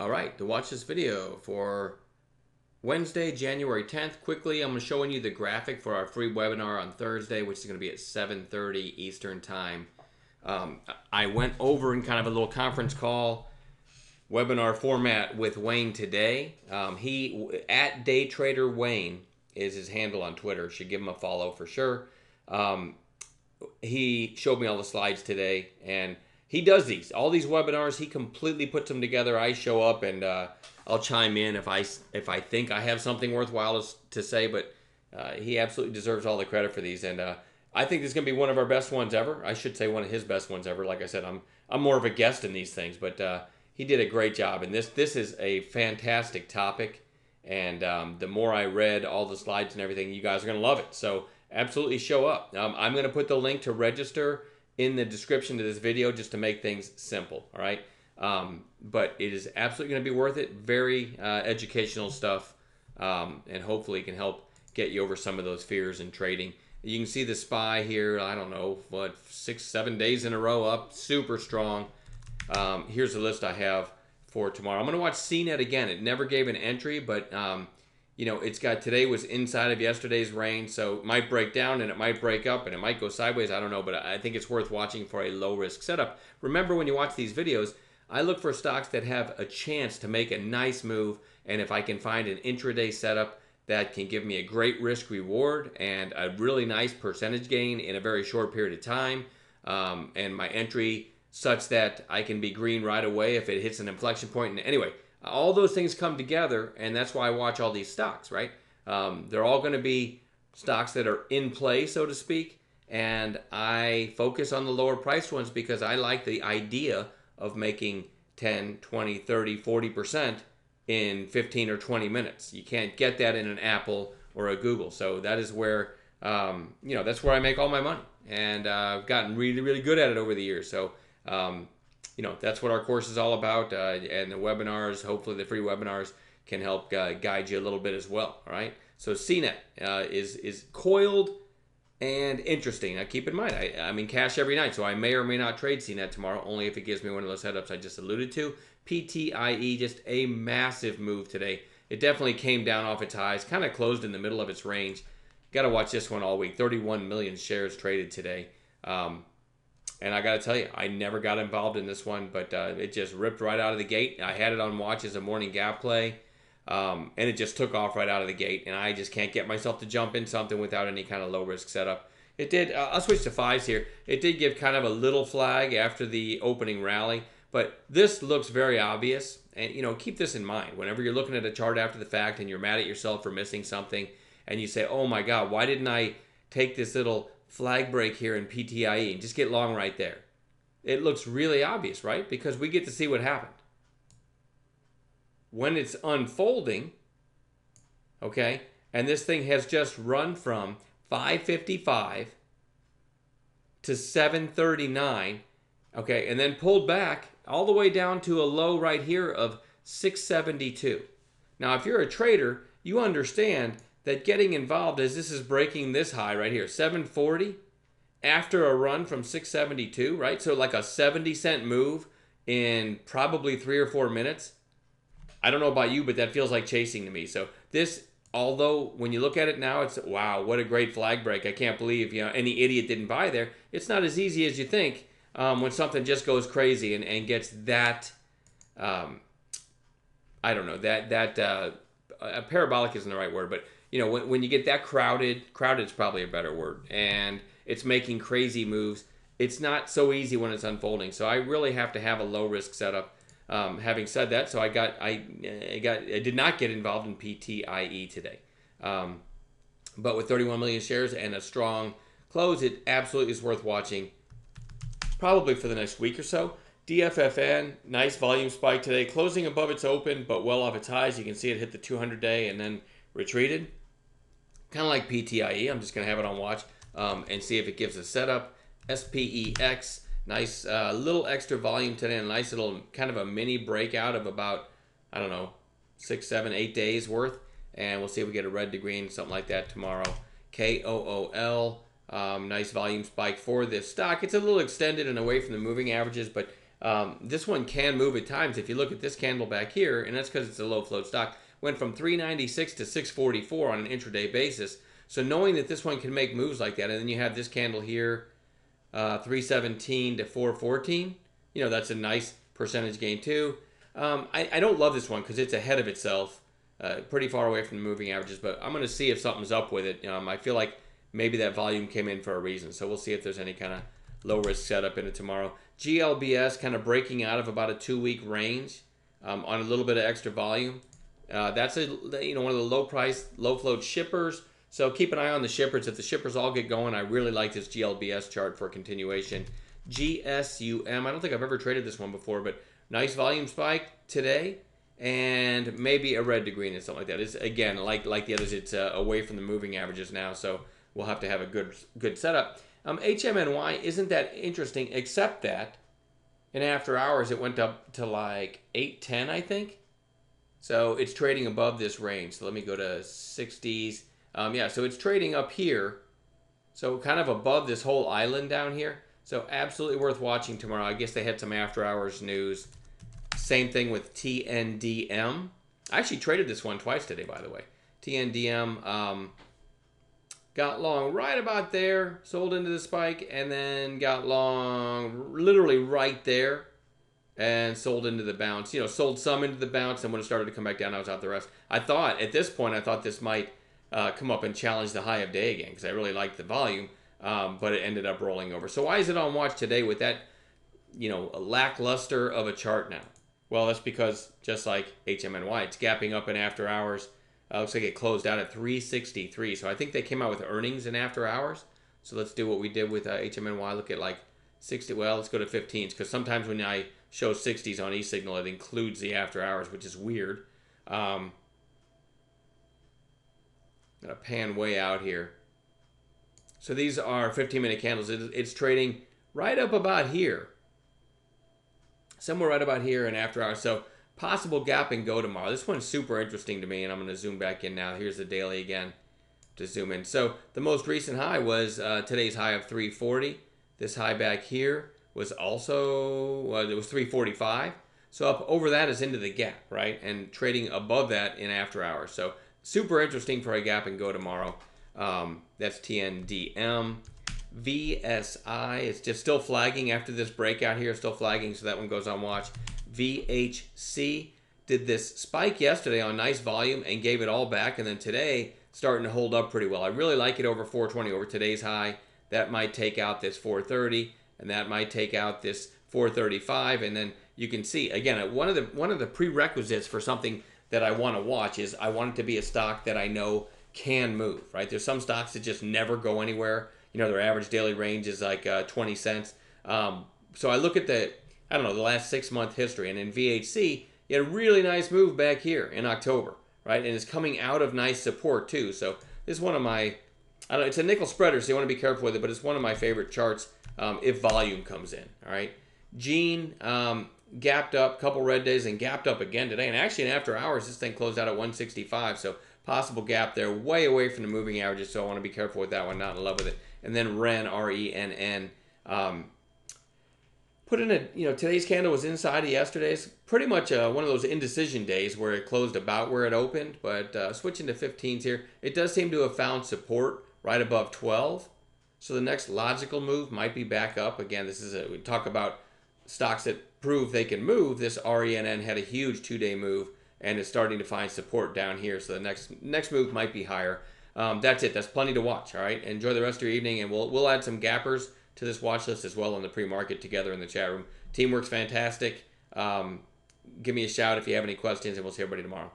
All right, to watch this video for Wednesday, January 10th, quickly, I'm showing you the graphic for our free webinar on Thursday, which is going to be at 7:30 Eastern Time. I went over in kind of a little conference call webinar format with Wayne today. He at Day Trader Wayne is his handle on Twitter. Should give him a follow for sure. He showed me all the slides today, and he does these. All these webinars, he completely puts them together. I show up and I'll chime in if I think I have something worthwhile to say, but he absolutely deserves all the credit for these. And I think this is going to be one of our best ones ever. I should say one of his best ones ever. Like I said, I'm more of a guest in these things, but he did a great job. And this is a fantastic topic. And the more I read all the slides and everything, you guys are going to love it. So absolutely show up. I'm going to put the link to register in the description to this video just to make things simple. All right. But it is absolutely going to be worth it. Very educational stuff. And hopefully it can help get you over some of those fears in trading. You can see the SPY here. I don't know, what, 6-7 days in a row up. Super strong. Here's the list I have for tomorrow. I'm going to watch CNET again. It never gave an entry, but you know, it's got, today was inside of yesterday's range, so it might break down and it might break up and it might go sideways. I don't know, but I think it's worth watching for a low risk setup. Remember, when you watch these videos, I look for stocks that have a chance to make a nice move, and if I can find an intraday setup that can give me a great risk reward and a really nice percentage gain in a very short period of time, and my entry such that I can be green right away if it hits an inflection point. And anyway, all those things come together, and that's why I watch all these stocks, right? They're all going to be stocks that are in play, so to speak, and I focus on the lower priced ones because I like the idea of making 10, 20, 30, 40% in 15 or 20 minutes. You can't get that in an Apple or a Google. So that is where, you know, that's where I make all my money. And I've gotten really, really good at it over the years. So, you know, that's what our course is all about. And the webinars, hopefully the free webinars, can help guide you a little bit as well. All right. So CNET is coiled and interesting. Now keep in mind, I'm in cash every night, so I may or may not trade CNET tomorrow, only if it gives me one of those setups I just alluded to. PTIE, just a massive move today. It definitely came down off its highs, kind of closed in the middle of its range. Got to watch this one all week. 31 million shares traded today. And I got to tell you, I never got involved in this one, but it just ripped right out of the gate. I had it on watch as a morning gap play, and it just took off right out of the gate, and I just can't get myself to jump in something without any kind of low-risk setup. It did, I'll switch to fives here. It did give kind of a little flag after the opening rally, but this looks very obvious, and you know, keep this in mind. Whenever you're looking at a chart after the fact and you're mad at yourself for missing something, and you say, oh my God, why didn't I take this little flag break here in PTIE and just get long right there? It looks really obvious, right? Because we get to see what happened. When it's unfolding, okay, and this thing has just run from 555 to 739, okay, and then pulled back all the way down to a low right here of 672. Now, if you're a trader, you understand that getting involved as this is breaking this high right here, 740, after a run from 672, right? So like a 70-cent move in probably 3 or 4 minutes. I don't know about you, but that feels like chasing to me. So this, although when you look at it now, it's, wow, what a great flag break. I can't believe, you know, any idiot didn't buy there. It's not as easy as you think when something just goes crazy and gets that, I don't know, parabolic isn't the right word, but you know, when you get that crowded is probably a better word, and it's making crazy moves, it's not so easy when it's unfolding. So I really have to have a low risk setup. Having said that, so I did not get involved in PTIE today. But with 31 million shares and a strong close, it absolutely is worth watching probably for the next week or so. DFFN, nice volume spike today, closing above its open, but well off its highs. You can see it hit the 200-day and then retreated. Kind of like PTIE. I'm just going to have it on watch and see if it gives a setup. SPEX, nice little extra volume today, a nice little kind of a mini breakout of about, I don't know, 6, 7, 8 days worth. And we'll see if we get a red to green, something like that tomorrow. KOOL, nice volume spike for this stock. It's a little extended and away from the moving averages, but This one can move at times. If you look at this candle back here, and that's because it's a low float stock, went from 396 to 644 on an intraday basis. So knowing that this one can make moves like that, and then you have this candle here, 317 to 414, that's a nice percentage gain too. I don't love this one because it's ahead of itself, pretty far away from the moving averages, but I'm going to see if something's up with it. I feel like maybe that volume came in for a reason, so we'll see if there's any kind of low risk setup in it tomorrow. GLBS kind of breaking out of about a 2-week range on a little bit of extra volume. That's one of the low price, low float shippers. So keep an eye on the shippers. If the shippers all get going, I really like this GLBS chart for continuation. GSUM, I don't think I've ever traded this one before, but nice volume spike today, and maybe a red to green and something like that. It's, again, like the others, it's away from the moving averages now, so we'll have to have a good setup. HMNY isn't that interesting, except that in after hours it went up to like 810, I think. So it's trading above this range. So let me go to 60s. Yeah, so it's trading up here. So kind of above this whole island down here. So absolutely worth watching tomorrow. I guess they had some after hours news. Same thing with TNDM. I actually traded this one twice today, by the way. TNDM got long right about there, sold into the spike, and then got long literally right there and sold into the bounce. Sold some into the bounce, and when it started to come back down, I was out the rest. At this point, I thought this might come up and challenge the high of day again because I really liked the volume, but it ended up rolling over. So why is it on watch today with that, a lackluster of a chart now? Well, that's because just like HMNY, it's gapping up in after hours. Looks like it closed out at 363. So I think they came out with earnings in after hours. So let's do what we did with HMNY. Look at like 60. Well, let's go to 15s because sometimes when I show 60s on eSignal, it includes the after hours, which is weird. Gotta pan way out here. So these are 15-minute candles. It's trading right up about here. Somewhere right about here in after hours. So possible gap and go tomorrow. This one's super interesting to me, and I'm going to zoom back in now. Here's the daily again to zoom in. So the most recent high was today's high of 340. This high back here was also, it was 345. So up over that is into the gap, right? And trading above that in after hours. So super interesting for a gap and go tomorrow. That's TNDM. VSI, it's just still flagging after this breakout here, still flagging, so that one goes on watch. VHC did this spike yesterday on nice volume and gave it all back, and then today starting to hold up pretty well. I really like it over 420, over today's high. That might take out this 430, and that might take out this 435, and then you can see again one of the prerequisites for something that I want to watch is I want it to be a stock that I know can move, right? There's some stocks that just never go anywhere. Their average daily range is like 20 cents. So I look at the last 6-month history, and in VHC, you had a really nice move back here in October, right? And it's coming out of nice support too. So this is one of my, it's a nickel spreader, so you want to be careful with it, but it's one of my favorite charts if volume comes in, all right? Gene gapped up, couple red days, and gapped up again today. And actually in after hours, this thing closed out at 165, so possible gap there, way away from the moving averages, so I want to be careful with that one, not in love with it. And then RENN, RENN, put in today's candle was inside of yesterday's. Pretty much one of those indecision days where it closed about where it opened, but switching to 15s here, it does seem to have found support right above 12. So the next logical move might be back up. Again, we talk about stocks that prove they can move. This RENN had a huge 2-day move and is starting to find support down here. So the next move might be higher. That's it. That's plenty to watch. All right. Enjoy the rest of your evening, and we'll add some gappers to this watch list as well in the pre-market together in the chat room. Teamwork's fantastic. Give me a shout if you have any questions, and we'll see everybody tomorrow.